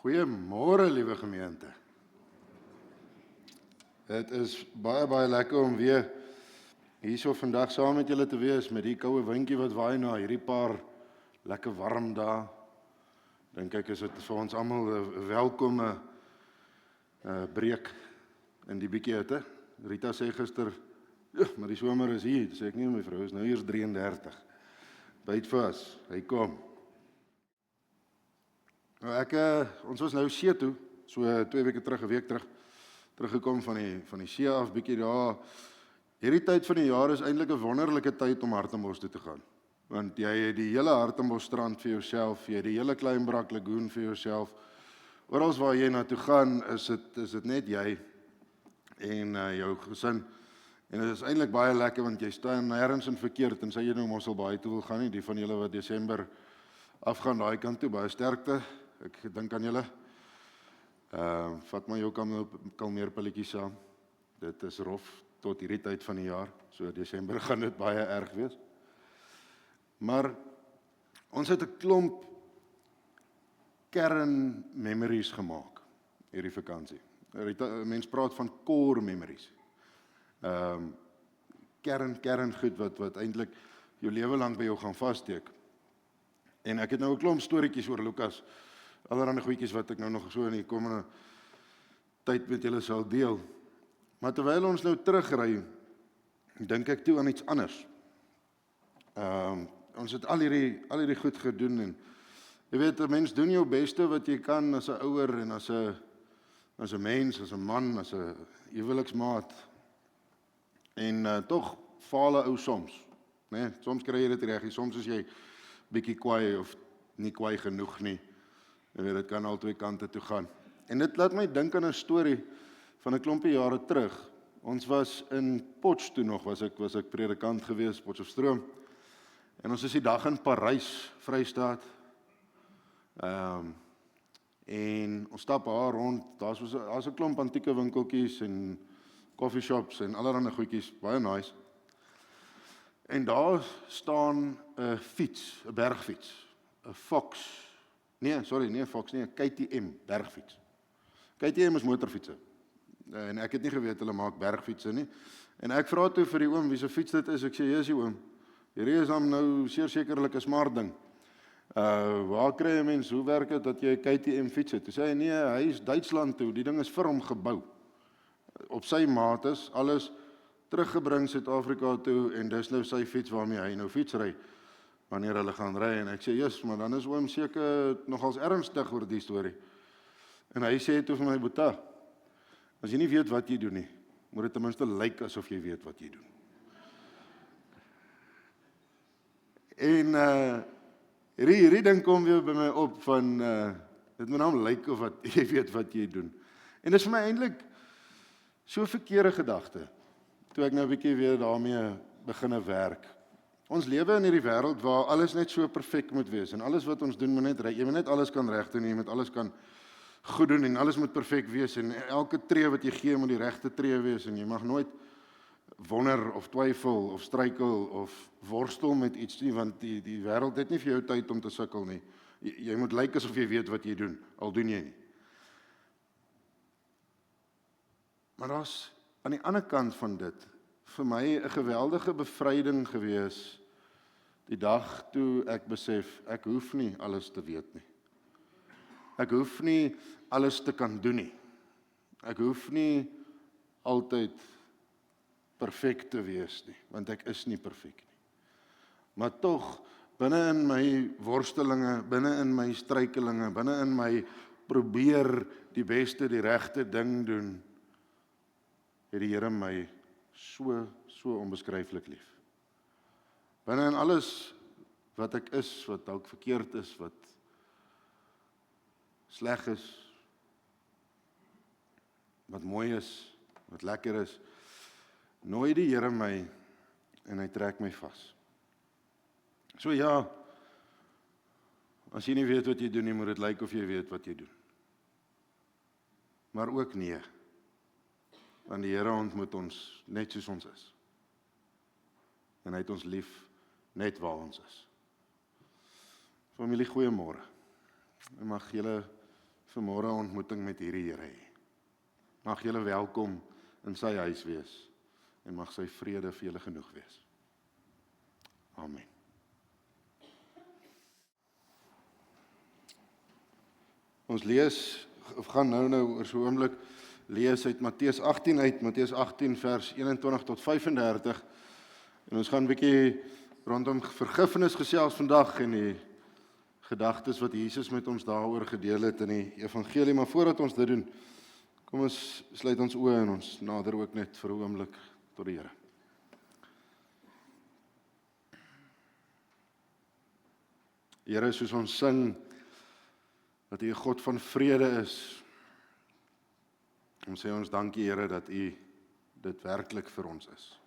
Goeiemôre, liewe gemeente. Dit is baie lekker om weer hierso vandag saam met julle te wees met die koue windjie wat waai na hierdie paar lekker warm dae. Dink ek is dit vir ons almal 'n welkome breek in die bietjie hitte. Rita sê gister, "Ja, maar die somer is hier." Sê ek, "Nee, my vrou, is nou hier 33. Byt vas, hy kom." Nou ons was nou see toe, so 2 weke terug, 'n week teruggekom van die see af, bietjie daar. Hierdie tyd van die jaar is eintlik 'n wonderlike tyd om Hartenbos toe te gaan. Want jy het die hele Hartenbosstrand vir jouself, jy het die hele Kleinbrak Lagoon vir jouself. Oral waar jy na toe gaan, is dit net jy en jou gesin. En dit is eintlik baie lekker want jy staan nêrens in verkeer tensy jy nou Mosselbaai toe wil gaan nie. Die van julle wat Desember afgaan daai kant toe, baie sterkte. Ek dink aan julle. Vat maar jou kalmeerpilletjies saam. Dit is rof tot hierdie tyd van die jaar. So Desember gaan dit baie erg wees. Maar ons het 'n klomp kern memories gemaak hierdie vakansie. Mense praat van core memories. Kern goed wat eintlik jou lewe lank by jou gaan vassteek. En ek het nou 'n klomp storieetjies oor Lukas, allerlei goedjies wat ek nou nog so in die komende tyd met julle sal deel. Maar terwyl ons nou terugry, dink ek toe aan iets anders. Ons het al hierdie goed gedoen en jy weet, 'n mens doen jou beste wat jy kan as 'n ouer en as 'n mens, as 'n man, as 'n huweliksmaat. En tog faal 'n ou soms, né? Soms kry jy dit reg, soms is jy bietjie kwaai of nie kwaai genoeg nie. Jy weet, dit kan al twee kante toe gaan. En dit laat my dink aan 'n storie van 'n klompie jare terug. Ons was in Potchefstroom nog, was ek predikant gewees, Potchefstroom. En ons is die dag in Parys, Vrystaat. En ons stap daar rond, daar's 'n klomp antieke winkeltjies en coffeeshops en allerlei goedjies, baie nice. En daar staan 'n fiets, 'n bergfiets, 'n Fox. Nee, 'n KTM bergfiets. KTM is motorfietsse. En ek het nie geweet hulle maak bergfietsse nie. En ek vra toe vir die oom wie se fiets dit is. Ek sê, "Jesusie oom, hierdie is dan nou sekerlik 'n smart ding. Waar kry 'n mens, hoe werk dit dat jy 'n KTM fiets het?" Toe sê hy, "Nee, hy is Duitsland toe, die ding is vir hom gebou. Op sy maat is alles teruggebring Suid-Afrika toe en dis nou sy fiets waarmee hy nou fietsry wanneer hulle gaan ry." En ek sê, "Jesus, maar dan is oom seker nogals ernstig oor die storie." En hy sê toe vir my, "Boeta, as jy nie weet wat jy doen nie, moet dit ten minste lyk asof jy weet wat jy doen." En hierdie ding kom weer by my op van dit moet nou lyk of wat jy weet wat jy doen. En dit is vir my eintlik so 'n verkeerde gedagte toe ek nou 'n bietjie weer daarmee beginne werk. Ons lewe in hierdie wêreld waar alles net so perfek moet wees en alles wat ons doen moet net reg. Jy moet net alles kan reg doen, jy moet alles kan goed doen en alles moet perfek wees en elke tree wat jy gee moet die regte tree wees en jy mag nooit wonder of twyfel of struikel of worstel met iets nie, want die wêreld het nie vir jou tyd om te sukkel nie. Jy moet lyk asof jy weet wat jy doen, al doen jy nie. Maar daar's aan die ander kant van dit vir my 'n geweldige bevryding gewees die dag toe ek besef ek hoef nie alles te weet nie. Ek hoef nie alles te kan doen nie. Ek hoef nie altyd perfek te wees nie, want ek is nie perfek nie. Maar tog, binne in my worstelinge, binne in my struikelinge, binne in my probeer die beste, die regte ding doen, het die Here my so onbeskryflik lief. Binne in alles wat ek is, wat dalk verkeerd is, wat sleg is, wat mooi is, wat lekker is, nooi die Here my en hy trek my vas. So ja, as jy nie weet wat jy doen nie, moet dit lyk of jy weet wat jy doen. Maar ook nee, want die Here ontmoet ons net soos ons is. En hy het ons lief net waar ons is. Familie, goeiemôre. En mag julle vanmôre 'n ontmoeting met hierdie Here hê. Mag julle welkom in sy huis wees en mag sy vrede vir julle genoeg wees. Amen. Ons lees, of gaan nou oor so 'n oomblik lees uit Matteus 18 uit, Matteus 18 vers 21 tot 35. En ons gaan 'n bietjie rondom vergifnis gesels vandag en die gedagtes wat Jesus met ons daaroor gedeel het in die evangelie. Maar voordat ons dit doen, kom ons sluit ons oë en ons nader ook net vir 'n oomblik tot die Here. Here, soos ons sing dat U 'n God van vrede is, ons sê ons dankie Here dat U dit werklik vir ons is.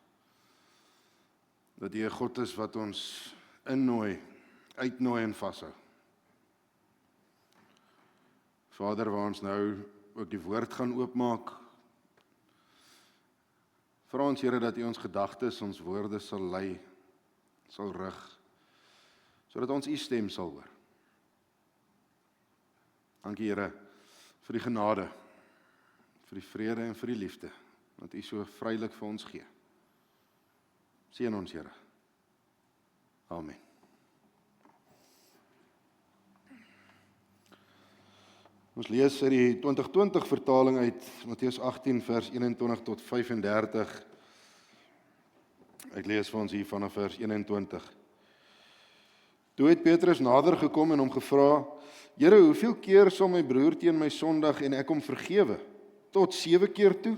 Dat U 'n God is wat ons innooi, uitnooi en vashou. Vader, waar ons nou ook die woord gaan oopmaak, vra ons Here dat U ons gedagtes, ons woorde sal lei, sal rig, sodat ons U stem sal hoor. Dankie Here vir die genade, vir die vrede en vir die liefde, wat U so vrylik vir ons gee. Seën ons Here. Amen. Ons lees uit die 2020 vertaling uit Matteus 18 vers 21 tot 35. Ek lees vir ons hier vanaf vers 21. Toe het Petrus nader gekom en hom gevra: Here, hoeveel keer sal my broer teen my sondig en ek hom vergewe? Tot 7 keer toe?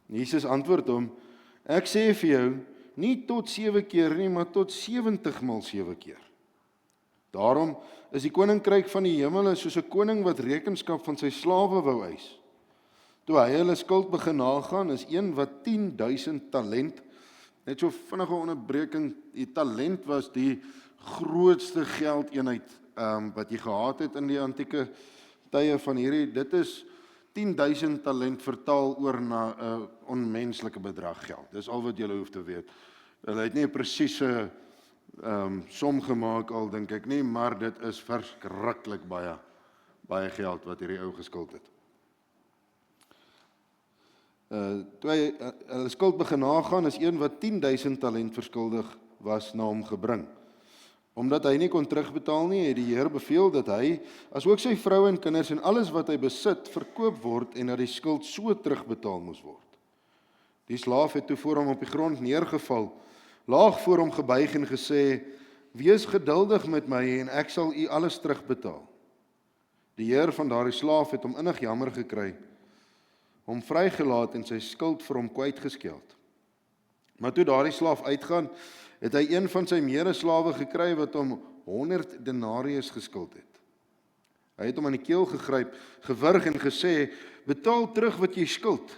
Jesus antwoord hom: Ek sê vir jou, nie tot 7 keer nie, maar tot 70 maal 7 keer. Daarom is die koninkryk van die hemel soos 'n koning wat rekenskap van sy slawe wou eis. Toe hy hulle skuld begin nagaan, is een wat 10.000 talent, net so vinnige onderbreking, die talent was die grootste geldeenheid wat jy gehad het in die antieke tye van hierdie. Dit is 10.000 talent vertaal oor na 'n onmenslike bedrag geld. Dis al wat jy hoef te weet. Hulle het nie 'n presiese som gemaak al, dink ek nie, maar dit is verskriklik baie geld wat hierdie ou geskuld het. Toe hy hulle skuld begin nagaan, is een wat 10.000 talent verskuldig was na hom gebring. Omdat hy nie kon terugbetaal nie, het die Heer beveel dat hy, as ook sy vrou en kinders en alles wat hy besit, verkoop word en dat die skuld so terugbetaal moes word. Die slaaf het toe voor hom op die grond neergeval, laag voor hom gebuig en gesê: Wees geduldig met my en ek sal u alles terugbetaal. Die heer van daardie slaaf het hom innig jammer gekry, hom vrygelaat en sy skuld vir hom kwytgeskeld. Maar toe daardie slaaf uitgaan, het hy een van sy medeslawe gekry wat hom 100 denarius geskuld het. Hy het hom aan die keel gegryp, gewurg en gesê: Betaal terug wat jy skuld.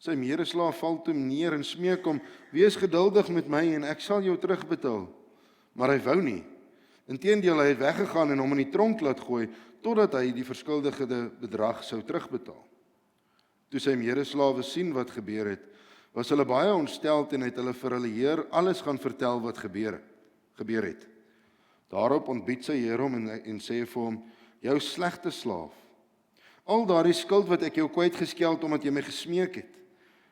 Sy medeslaaf val toe neer en smeek hom: Wees geduldig met my en ek sal jou terugbetaal. Maar hy wou nie. Inteendeel, hy het weggegaan en hom in die tronk laat gooi, totdat hy die verskuldigde bedrag sou terugbetaal. Toe sy medeslawe sien wat gebeur het, was hulle baie ontsteld en het hulle vir hulle heer alles gaan vertel wat gebeur het. Daarop ontbied sy heer hom en sê vir hom: Jou slegte slaaf, al daardie skuld wat ek jou kwytgeskeld omdat jy my gesmeek het,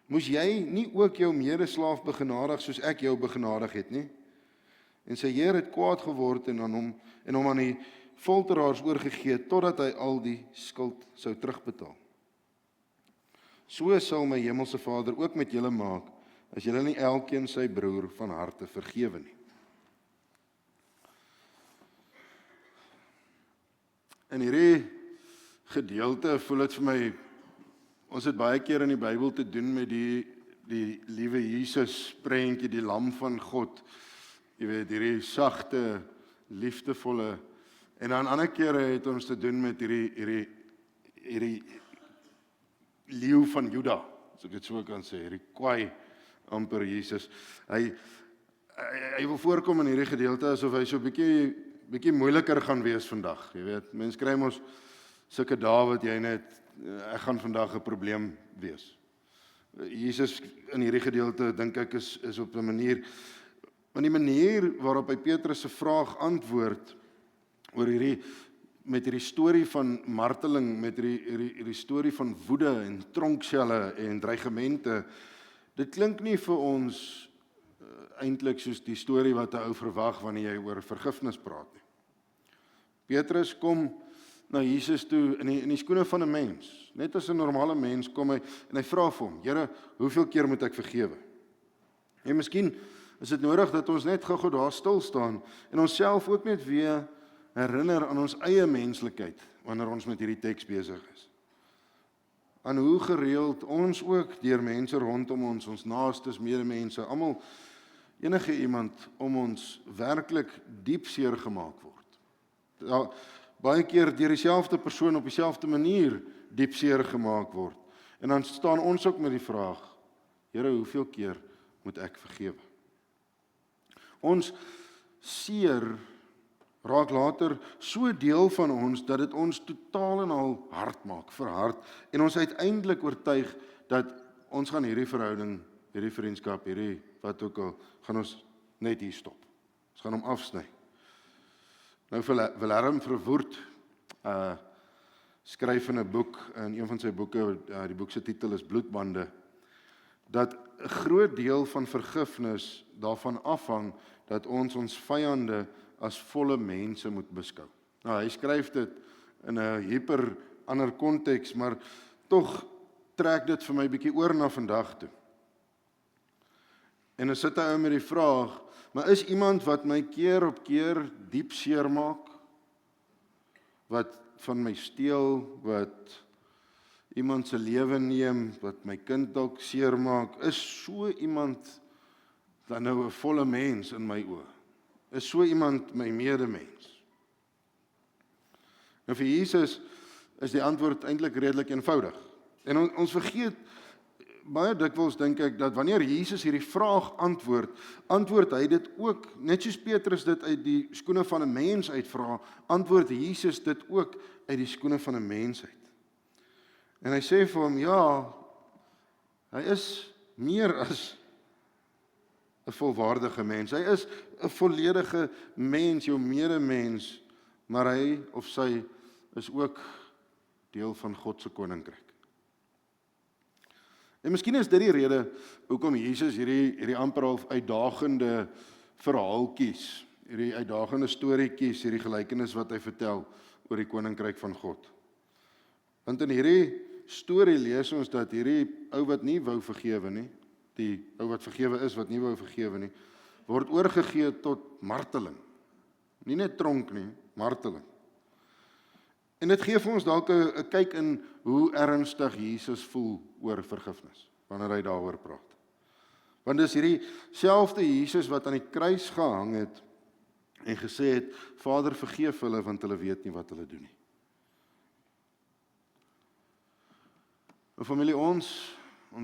moes jy nie ook jou medeslaaf begenadig soos ek jou begenadig het nie? En sy heer het kwaad geword en hom aan die folteraars oorgegee totdat hy al die skuld sou terugbetaal. So sal my hemelse Vader ook met julle maak, as julle nie elkeen sy broer van harte vergewe nie. In hierdie gedeelte voel dit vir my, ons het baie keer in die Bybel te doen met die liewe Jesus prentjie, die lam van God. Jy weet, hierdie sagte, liefdevolle, en dan ander kere het ons te doen met hierdie leeu van Juda, as ek dit so kan sê, hierdie kwaai amper Jesus. Hy wil voorkom in hierdie gedeelte asof hy so bietjie moeiliker gaan wees vandag. Jy weet, mens kry mos sulke dae wat jy net, ek gaan vandag 'n probleem wees. Jesus in hierdie gedeelte dink ek is op 'n manier, want die manier waarop hy Petrus se vraag antwoord oor hierdie met hierdie storie van marteling, met hierdie storie van woede en tronkselle en dreigemente, dit klink nie vir ons eintlik soos die storie wat 'n ou verwag wanneer jy oor vergifnis praat nie. Petrus kom na Jesus toe in die skoene van 'n mens. Net as 'n normale mens kom hy en hy vra vir hom: Here, hoeveel keer moet ek vergewe? En miskien is dit nodig dat ons net gou-gou daar stil staan en onsself ook net weer herinner aan ons eie menslikheid wanneer ons met hierdie teks besig is. Aan hoe gereeld ons ook deur mense rondom ons naastes, medemense, almal, enige iemand om ons werklik diep seer gemaak word. Ja, baie keer deur dieselfde persoon op dieselfde manier diep seer gemaak word. En dan staan ons ook met die vraag: Here, hoeveel keer moet ek vergewe? Ons seer raak later so deel van ons dat dit ons totaal en al hard maak, verhard, en ons uiteindelik oortuig dat ons gaan hierdie verhouding, hierdie vriendskap, hierdie wat ook al, gaan ons net hier stop. Ons gaan hom afsny. Nou Willem Verwoerd skryf in 'n boek, in een van sy boeke, die boek se titel is Bloedbande, dat 'n groot deel van vergifnis daarvan afhang dat ons vyande as volle mense moet beskou. Nou, hy skryf dit in 'n ander konteks, maar tog trek dit vir my bietjie oor na vandag toe. En dan sit hy met die vraag: maar is iemand wat my keer op keer diep seer maak, wat van my steel, wat iemand se lewe neem, wat my kind dalk seer maak, is so iemand dan nou 'n volle mens in my oë? Is so iemand my medemens? Nou vir Jesus is die antwoord eintlik redelik eenvoudig. En ons vergeet baie dikwels, dink ek, dat wanneer Jesus hierdie vraag antwoord hy dit ook, net soos Petrus dit uit die skoene van 'n mens uitvra, antwoord Jesus dit ook uit die skoene van 'n mens uit. En hy sê vir hom: ja, hy is meer as 'n volwaardige mens. Hy is 'n volledige mens, jou medemens, maar hy of sy is ook deel van God se koninkryk. En miskien is dit die rede hoekom Jesus hierdie amper half uitdagende verhaal kies, hierdie uitdagende storie kies, hierdie gelykenis wat hy vertel oor die koninkryk van God. Want in hierdie storie lees ons dat hierdie ou wat nie wou vergewe nie, die ou wat vergewe is wat nie wou vergewe nie, word oorgegee tot marteling. Nie net tronk nie, marteling. En dit gee vir ons dalk 'n kyk in hoe ernstig Jesus voel oor vergifnis, wanneer hy daaroor praat. Want dis hierdie selfde Jesus wat aan die kruis gehang het en gesê het: Vader, vergeef hulle, want hulle weet nie wat hulle doen nie. En familie, ons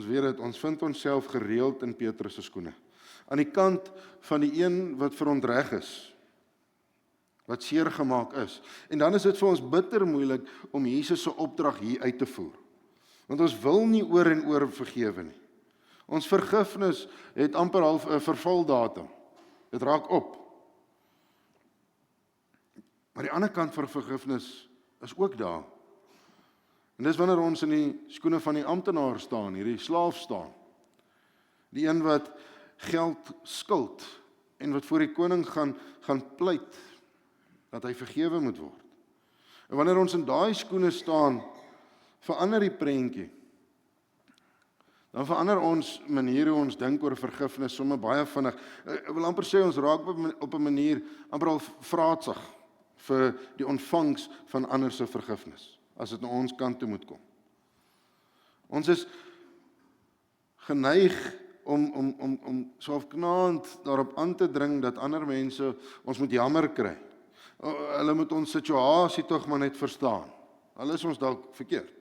weet dit, ons vind onsself gereeld in Petrus se skoene. Aan die kant van die een wat verontreg is, wat seer gemaak is. En dan is dit vir ons bitter moeilik om Jesus se opdrag hier uit te voer. Want ons wil nie oor en oor vergewe nie. Ons vergifnis het amper half 'n vervaldatum. Dit raak op. Maar die ander kant van vergifnis is ook daar. En dis wanneer ons in die skoene van die amptenaar staan, hierdie slaaf staan. Die een wat geld skuld en wat voor die koning gaan pleit dat hy vergewe moet word. En wanneer ons in daai skoene staan, verander die prentjie. Dan verander ons manier hoe ons dink oor vergifnis sommer baie vinnig. Ek wil amper sê ons raak op 'n manier amper al vraatsig vir die ontvangs van ander se vergifnis, as dit na ons kant toe moet kom. Ons is geneig om so knaand daarop aan te dring dat ander mense ons moet jammer kry. Hulle moet ons situasie tog maar net verstaan. Hulle is ons dalk verkeerd.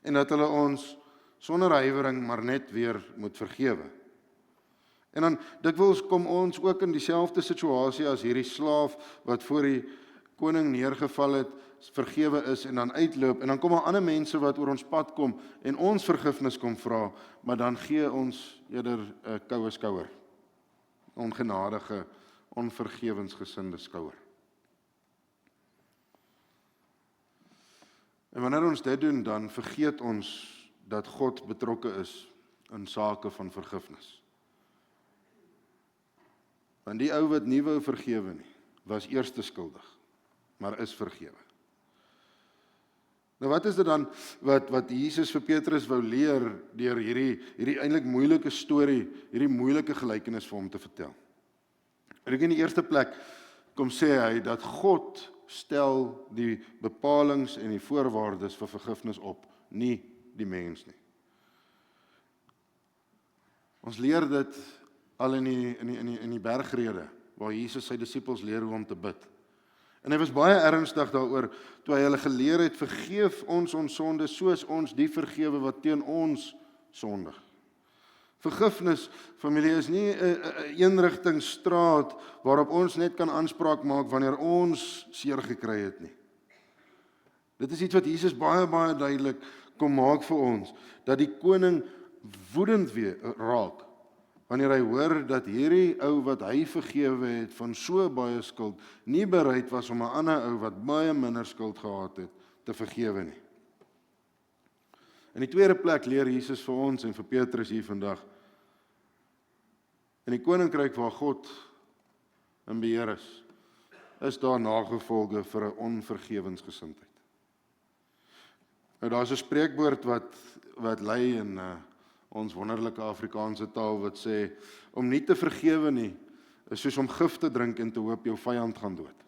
En dat hulle ons sonder huiwering maar net weer moet vergewe. En dan dikwels kom ons ook in dieselfde situasie as hierdie slaaf wat voor die koning neergeval het, vergewe is en dan uitloop, en dan kom daar ander mense wat oor ons pad kom en ons vergifnis kom vra, maar dan gee ons eerder 'n koue skouer. Ongenadige, onvergewensgesinde skouer. En wanneer ons dit doen, dan vergeet ons dat God betrokke is in sake van vergifnis. Want die ou wat nie wou vergewe nie, was eerste skuldig, maar is vergewe. Nou wat is dit dan wat Jesus vir Petrus wou leer deur hierdie eintlik moeilike storie, hierdie moeilike gelykenis vir hom te vertel? En ek in die eerste plek kom sê hy dat God stel die bepalings en die voorwaardes vir vergifnis op, nie die mens nie. Ons leer dit al in die bergrede, waar Jesus sy disippels leer hoe om te bid. En hy was baie ernstig daaroor, toe hy hulle geleer het, vergeef ons sondes, soos ons die vergewe wat teen ons sondig. Vergifnis, familie, is nie 'n eenrigtingstraat waarop ons net kan aanspraak maak wanneer ons seer gekry het nie. Dit is iets wat Jesus baie duidelik kom maak vir ons, dat die koning woedend raak wanneer hy hoor dat hierdie ou wat hy vergewe het van so baie skuld, nie bereid was om 'n ander ou wat baie minder skuld gehad het, te vergewe nie. In die tweede plek leer Jesus vir ons en vir Petrus hier vandag, in die koninkryk waar God in beheer is daar nagevolge vir 'n onvergewensgesindheid. Nou daar's 'n spreekwoord wat lei in ons wonderlike Afrikaanse taal wat sê, om nie te vergewe nie, is soos om gif te drink en te hoop jou vyand gaan dood.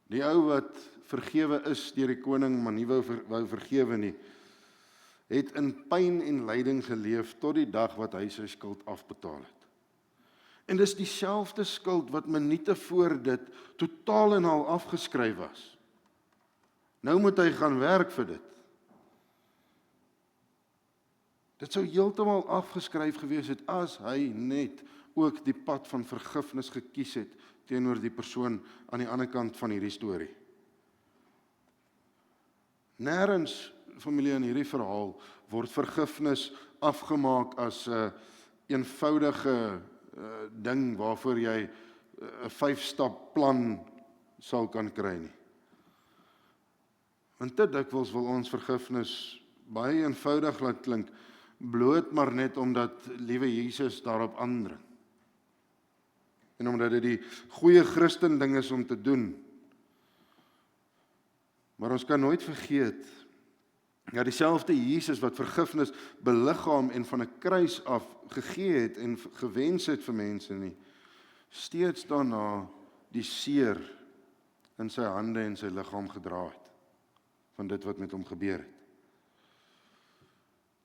Die ou wat vergewe is deur die koning, maar nie wou vergewe nie, het in pyn en lyding geleef tot die dag wat hy sy skuld afbetaal het. En dis dieselfde skuld wat minute voor dit totaal en al afgeskryf was. Nou moet hy gaan werk vir dit. Dit sou heeltemal afgeskryf gewees het as hy net ook die pad van vergifnis gekies het teenoor die persoon aan die ander kant van hierdie storie. Nêrens, familie, in hierdie verhaal word vergifnis afgemaak as 'n eenvoudige ding waarvoor jy 'n 5-stap plan sal kan kry nie. Want te dikwels wil ons vergifnis baie eenvoudig laat klink, bloot maar net omdat liewe Jesus daarop aandring. En omdat dit die goeie Christen ding is om te doen. Maar ons kan nooit vergeet, ja, dieselfde Jesus wat vergifnis beliggaam en van 'n kruis af gegee het en gewens het vir mense nie, steeds daarna die seer in sy hande en sy liggaam gedra het van dit wat met hom gebeur het.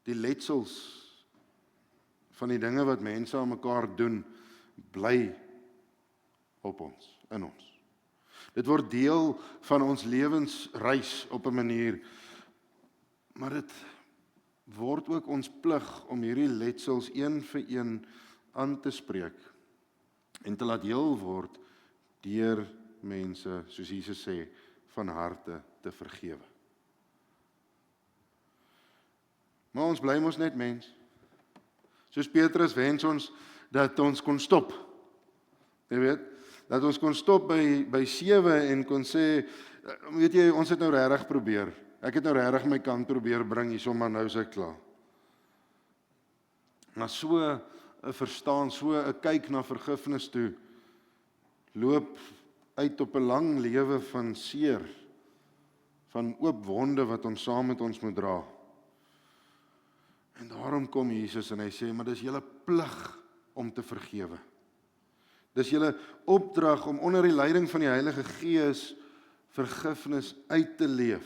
Die letsels van die dinge wat mense aan mekaar doen, bly op ons, in ons. Dit word deel van ons lewensreis op 'n manier, maar dit word ook ons plig om hierdie letsels een vir een aan te spreek en te laat heel word deur mense, soos Jesus sê, van harte te vergewe. Maar ons bly mos net mens. Soos Petrus wens ons dat ons kon stop. Jy weet, dat ons kon stop by 7 en kon sê, weet jy, ons het nou regtig probeer. Ek het nou regtig my kant probeer bring hierso, maar nou is ek klaar. Maar so 'n verstaan, so 'n kyk na vergifnis toe, loop uit op 'n lang lewe van seer, van oop wonde wat ons saam met ons moet dra. En daarom kom Jesus en hy sê, maar dis julle plig om te vergewe. Dis julle opdrag om onder die leiding van die Heilige Gees vergifnis uit te leef.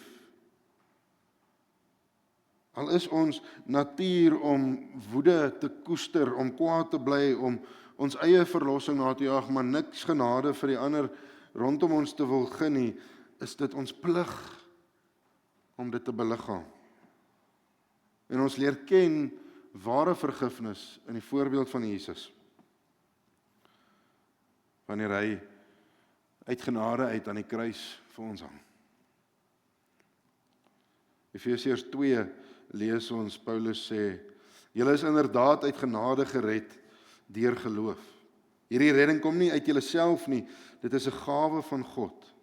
Al is ons natuur om woede te koester, om kwaad te bly, om ons eie verlossing na te jaag, maar niks genade vir die ander rondom ons te wil gun nie, is dit ons plig om dit te beliggaam. En ons leer ken ware vergifnis in die voorbeeld van Jesus, wanneer hy uit genade uit aan die kruis vir ons hang. Efesiërs 2 lees ons, Paulus sê, julle is inderdaad uit genade gered deur geloof. Hierdie redding kom nie uit julleself nie, dit is 'n gawe van God.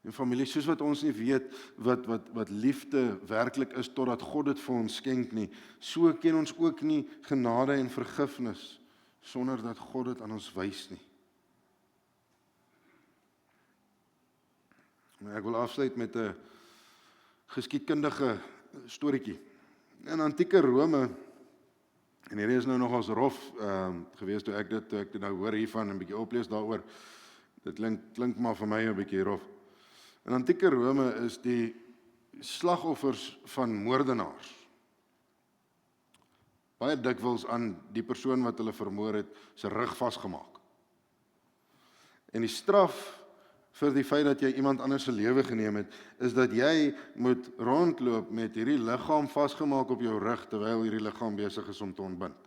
En familie, soos wat ons nie weet wat liefde werklik is totdat God dit vir ons skenk nie, so ken ons ook nie genade en vergifnis sonder dat God dit aan ons wys nie. Maar ek wil afsluit met 'n geskiedkundige storieetjie. In antieke Rome, en hierdie is nou nogals rof gewees toe ek dit nou hoor hiervan en 'n bietjie oplees daaroor. Dit klink maar vir my 'n bietjie rof. In antieke Rome is die slagoffers van moordenaars baie dikwels aan die persoon wat hulle vermoor het, se rug vasgemaak. En die straf vir die feit dat jy iemand anders se lewe geneem het, is dat jy moet rondloop met hierdie liggaam vasgemaak op jou rug terwyl hierdie liggaam besig is om te ontbind.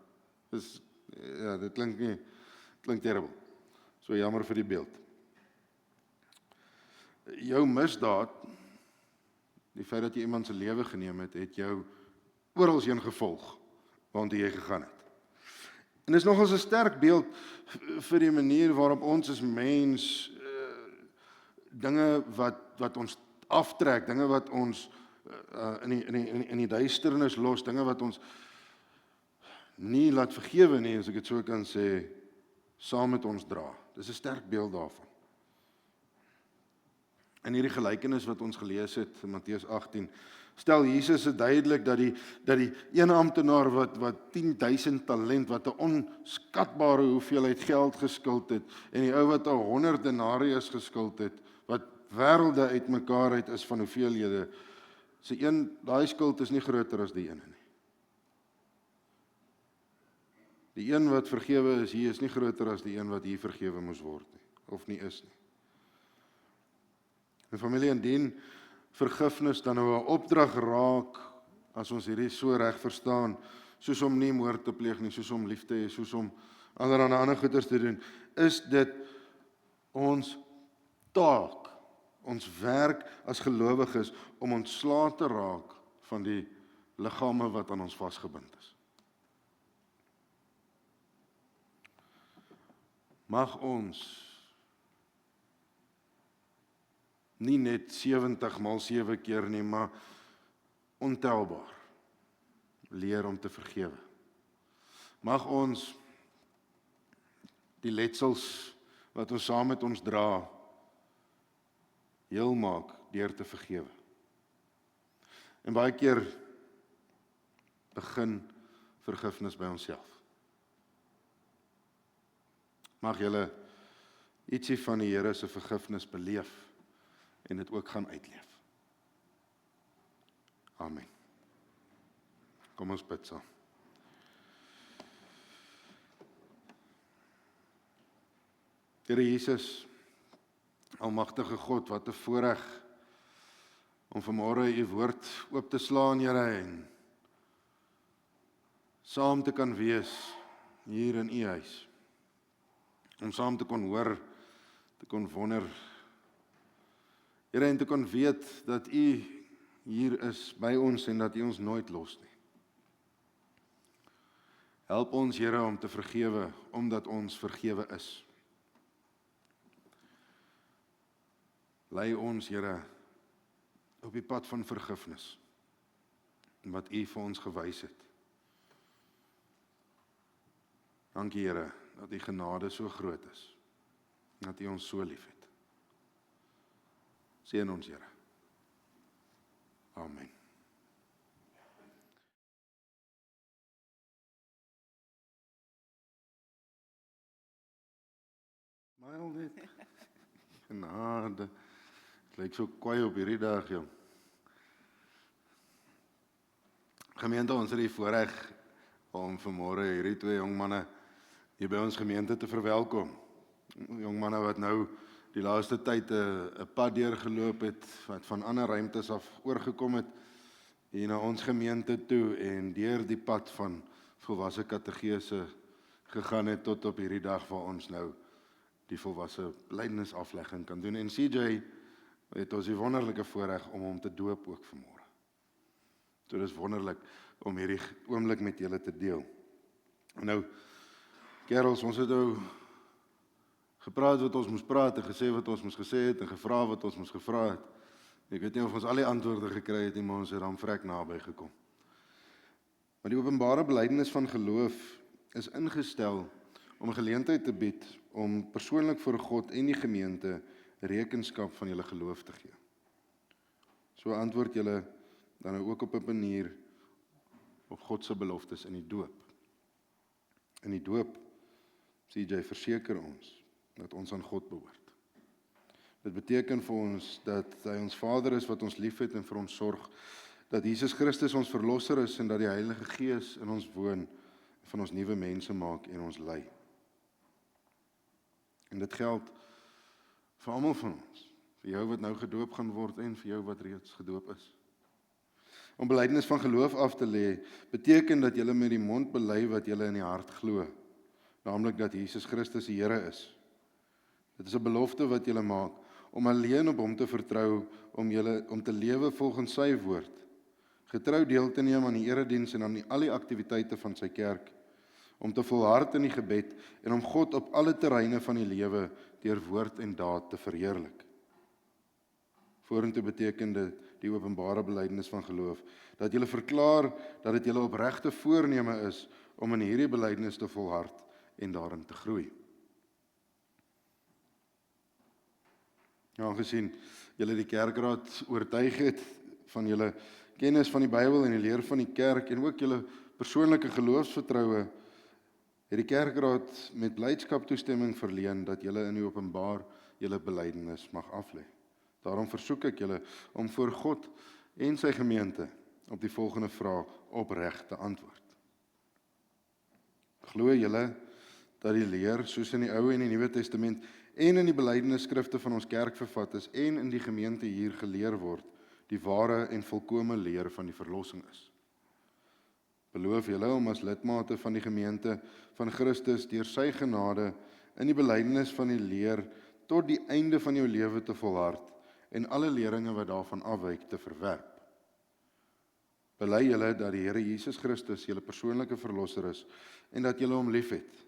Ja, dit klink terrible. So jammer vir die beeld. Jou misdaad, die feit dat jy iemand se lewe geneem het jou oralheen gevolg waartoe jy gegaan het. En dis nogals 'n sterk beeld vir die manier waarop ons as mens dinge wat ons aftrek, dinge wat ons in die duisternis los, dinge wat ons nie laat vergewe nie, as ek dit so kan sê, saam met ons dra. Dis 'n sterk beeld daarvan. In hierdie gelykenis wat ons gelees het in Matteus 18, stel Jesus dit duidelik dat die een amptenaar wat 10.000 talent, wat 'n onskatbare hoeveelheid geld geskuld het, en die ou wat 100 denarius geskuld het, wat wêrelde uitmekaar uit is van hoeveelhede, daai skuld is nie groter as die ene nie. Die een wat vergewe is hier is nie groter as die een wat hier vergewe moes word nie, of nie is nie. En familie, indien vergifnis dan nou 'n opdrag raak, as ons hierdie so reg verstaan, soos om nie moord te pleeg nie, soos om lief te hê, soos om allerlei ander goeders te doen, is dit ons taak, ons werk as gelowiges om ontslae te raak van die liggame wat aan ons vasgebind is. Mag ons nie net 70 maal 7 keer nie, maar ontelbaar leer om te vergewe. Mag ons die letsels wat ons saam met ons dra, heel maak deur te vergewe. En baie keer begin vergifnis by onsself. Mag julle ietsie van die Here se vergifnis beleef en dit ook gaan uitleef. Amen. Kom ons bid saam. Here Jesus, almagtige God, wat 'n voorreg om vanmôre u woord oop te slaan, Here, en saam te kan wees hier in u huis. Om saam te kon hoor, te kon wonder, Here, en te kon weet dat u hier is by ons en dat u ons nooit los nie. Help ons, Here, om te vergewe, omdat ons vergewe is. Lei ons, Here, op die pad van vergifnis, wat u vir ons gewys het. Dankie, Here, dat u genade so groot is, dat u ons so lief het. Seën ons, Here. Amen. Smile net. Genade. Het lyk so kwaai op hierdie dag, jong. Gemeente, ons het die voorreg om vanmôre hierdie twee jong manne hier by ons gemeente te verwelkom. Jong manne wat nou die laaste tyd 'n pad deurgeloop het, wat van ander ruimtes af oorgekom het, hier na ons gemeente toe en deur die pad van volwasse kategese gegaan het tot op hierdie dag waar ons nou die volwasse blydenisaflegging kan doen. En CJ het ons die wonderlike voorreg om hom te doop ook vanmôre. So dis wonderlik om hierdie oomblik met julle te deel. Nou, kerels, ons het nou gepraat wat ons moes praat, en gesê wat ons moes gesê het, en gevra wat ons moes gevra het. Ek weet nie of ons al die antwoorde gekry het nie, maar ons het dan vrek naby gekom. Maar die openbare belydenis van geloof is ingestel om 'n geleentheid te bied om persoonlik voor God en die gemeente rekenskap van julle geloof te gee. So antwoord julle dan nou ook op 'n manier op God se beloftes in die doop. In die doop, CJ, verseker ons dat ons aan God behoort. Dit beteken vir ons dat hy ons Vader is wat ons liefhet en vir ons sorg, dat Jesus Christus ons verlosser is en dat die Heilige Gees in ons woon, van ons nuwe mense maak en ons lei. En dit geld vir almal van ons, vir jou wat nou gedoop gaan word en vir jou wat reeds gedoop is. Om belydenis van geloof af te lê, beteken dat jy met die mond bely wat jy in die hart glo, naamlik dat Jesus Christus die Here is. Dit is 'n belofte wat jy maak, om alleen op hom te vertrou, om te lewe volgens sy woord, getrou deel te neem aan die erediens en aan al die aktiwiteite van sy kerk, om te volhard in die gebed en om God op alle terreine van die lewe deur woord en daad te verheerlik. Vorentoe beteken dit die openbare belydenis van geloof, dat jy verklaar dat dit jou opregte voorneme is om in hierdie belydenis te volhard en daarin te groei. Aangesien julle die kerkraad oortuig het van julle kennis van die Bybel en die leer van die kerk en ook julle persoonlike geloofsvertroue, het die kerkraad met blydskap toestemming verleen dat julle in die openbaar julle belydenis mag aflê. Daarom versoek ek julle om voor God en sy gemeente op die volgende vraag opreg te antwoord. Glo julle dat die leer soos in die Ou en die Nuwe Testament en in die belydenisskrifte van ons kerk vervat is en in die gemeente hier geleer word, die ware en volkome leer van die verlossing is? Beloof julle om as lidmate van die gemeente van Christus deur sy genade in die belydenis van die leer tot die einde van jou lewe te volhard en alle leringe wat daarvan afwyk te verwerp? Bely julle dat die Here Jesus Christus julle persoonlike verlosser is en dat julle hom liefhet?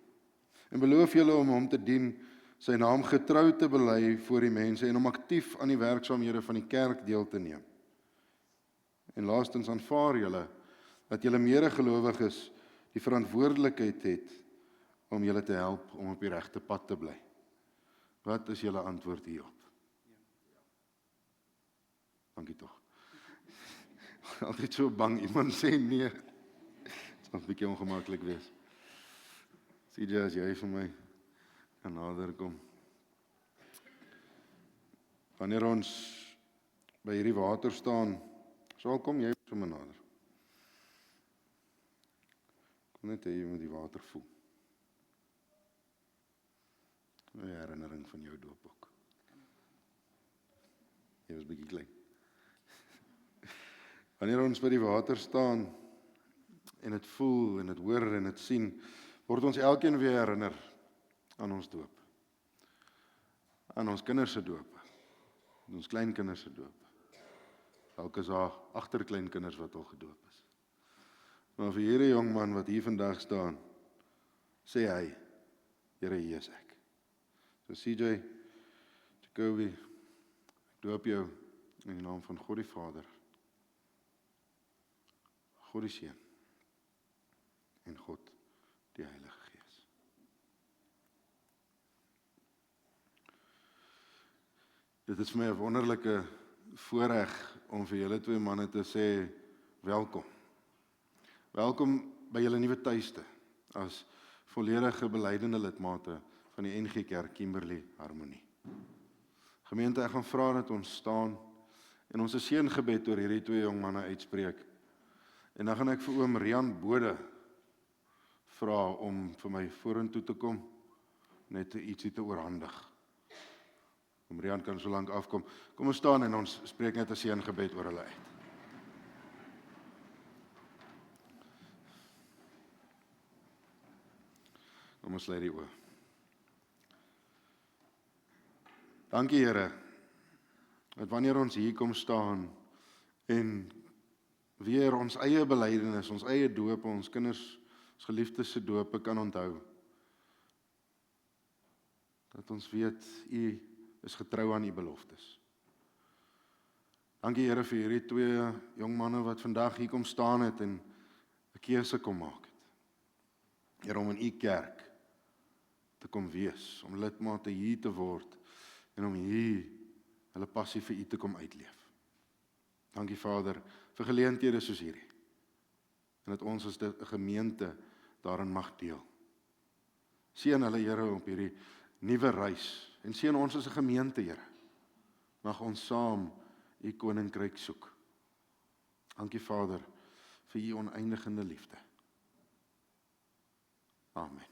En beloof julle om hom te dien, sy naam getrou te bely voor die mense en om aktief aan die werksaamhede van die kerk deel te neem? En laastens aanvaar julle dat julle medegelowiges die verantwoordelikheid het om julle te help om op die regte pad te bly? Wat is julle antwoord hierop? Dankie tog. Altyd so bang, iemand sê nee. Dit sal 'n bietjie ongemaklik wees. CJ, as jy vir my kan nader kom. Wanneer ons by hierdie water staan, sal kom jy sommer nader. Kom net hê jy moet die water voel. 'n herinnering van jou doop ook. Jy was bietjie klein. Wanneer ons by die water staan en dit voel en dit hoor en dit sien, word ons elkeen weer herinner aan ons doop. Aan ons kinders se doop. Aan ons kleinkinders se doop. Dalk is daar agterkleinkinders wat al gedoop is. Maar vir hierdie jong man wat hier vandag staan, sê hy, Here, hier is ek. So CJ, Jacoby, ek doop jou in die naam van God die Vader, God die Seun en God die Heilige Gees. Dit is vir my 'n wonderlike voorreg om vir julle twee manne te sê welkom. Welkom by julle nuwe tuiste as volledige belydende lidmate van die NG Kerk Kimberley Harmonie. Gemeente, ek gaan vra dat ons staan en ons 'n seëngebed oor hierdie twee jong manne uitspreek. En dan gaan ek vir oom Rian Bode vra om vir my vorentoe te kom, net ietsie te oorhandig. Oom Rian kan so lank afkom. Kom ons staan en ons spreek net 'n seëngebed oor hulle uit. Kom ons sluit die oë. Dankie Here, dat wanneer ons hier kom staan en weer ons eie belydenis, ons eie doop, ons kinders, ons geliefdes se dope kan onthou, Dat ons weet, U is getrou aan U beloftes. Dankie Here vir hierdie 2 jong manne wat vandag hier kom staan het en 'n keuse kom maak het. Here, om in U kerk te kom wees, om lidmate hier te word en om hier hulle passie vir U te kom uitleef. Dankie Vader vir geleenthede soos hierdie. En dat ons as 'n gemeente daarin mag deel. Seën hulle Here op hierdie nuwe reis en seën ons as 'n gemeente Here. Mag ons saam U koninkryk soek. Dankie Vader vir U oneindigende liefde. Amen.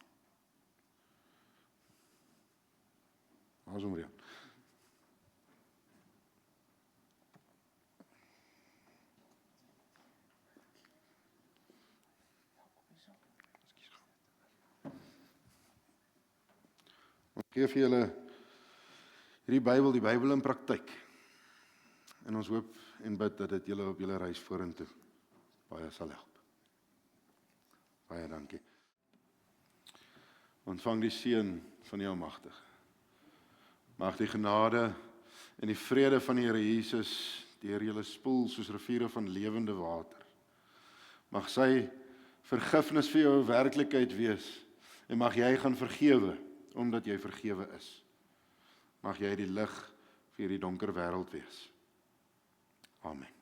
Ons omreën. Ek gee vir julle hierdie Bybel, die Bybel in praktyk. En ons hoop en bid dat dit julle op julle reis vorentoe baie sal help. Baie dankie. Ontvang die seën van die Almagtige. Mag die genade en die vrede van die Here Jesus deur julle spoel soos riviere van lewende water. Mag sy vergifnis vir jou 'n werklikheid wees en mag jy gaan vergewe omdat jy vergewe is. Mag jy die lig vir hierdie donker wêreld wees. Amen.